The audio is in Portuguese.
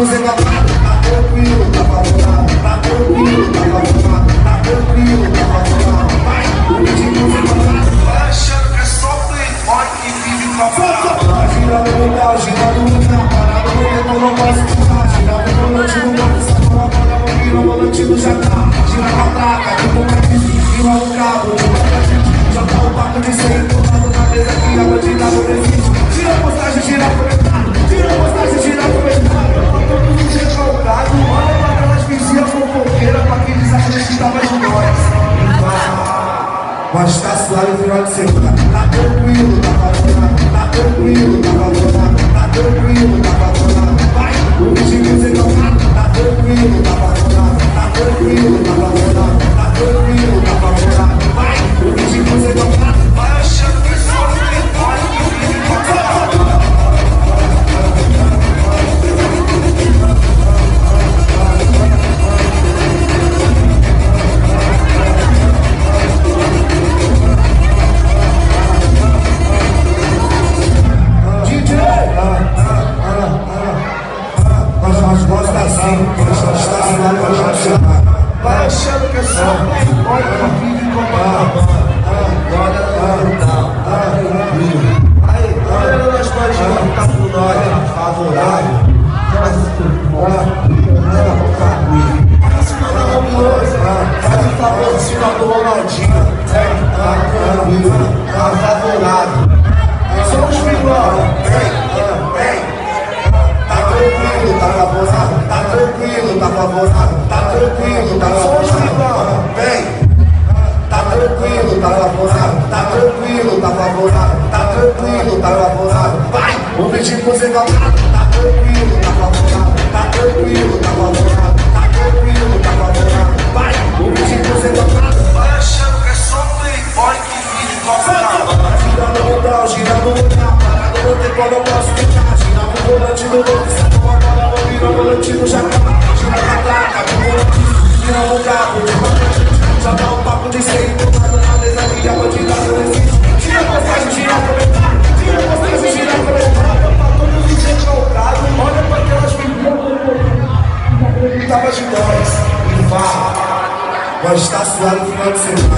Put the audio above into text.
você tá tranquilo, tá favorável, tá tranquilo, tá favorável, tá tranquilo, tá favorável. Vai, o ritmo você tá achando que é só playboy que vive favorável. Girando no pau, girando no pau, parado no tempo, não posso ficar. Girando no volante no banco, sacou a bola, não vira o volante no jacá. Gira a placa, tipo uma bici, vira o cabo, já tá o papo de ser empurrado na mesa que a bandida não resiste. Tira a postagem, tira a comentário, tira a postagem, tira a comentário. Todo mundo recalcado, olha pra aquelas vizinhas fofoqueiras, pra quem desacreditava de nós. Mas tá suave o final de semana, tá tranquilo, tá favorável, tá tranquilo, tá favorável, tá tranquilo, tá favorável. Vai, o ritmo você não tá tranquilo, tá favorável, tá tranquilo, tá favorável, tá tranquilo, tá favorável. Vai, o ritmo você não vai achando que só o playboy que vive favorável. Mas gosta assim, está assinado, vai achando que é só playboy que vive favorável. Aí, olha nós bandinhos que tá com nós, favorável. Faz um favor de cima do Ronaldinho, tá favorável. São os vilões, vem. Tá tranquilo, tá favorável, tá tranquilo, tá favorável, tá tranquilo, tá favorável. Vem. Tá tranquilo, tá favorável, tá tranquilo, tá favorável, tá tranquilo, tá favorável. Vai, o ritmo você tá tranquilo, tá favorável, tá tranquilo, tá favorável, tá tranquilo, tá favorável. Vai, o ritmo você tá vai achando que é só playboy que vive favorável. Girando o grau, girando o grau, parado no tempo eu não posso ficar. Girando o volante no banco, sacou a bola, não vira o volante no jacá. Gira a placa, o volante, vira o carro, já dá um papo de ser empurrado na mesa que a bandida não existe. Tira a postagem, tira a comentário, tira a postagem, tira a comentário. Tá todo mundo recalcado, olha pra aquelas meninas que acreditava de nós. E vá, mas tá suave no final de semana.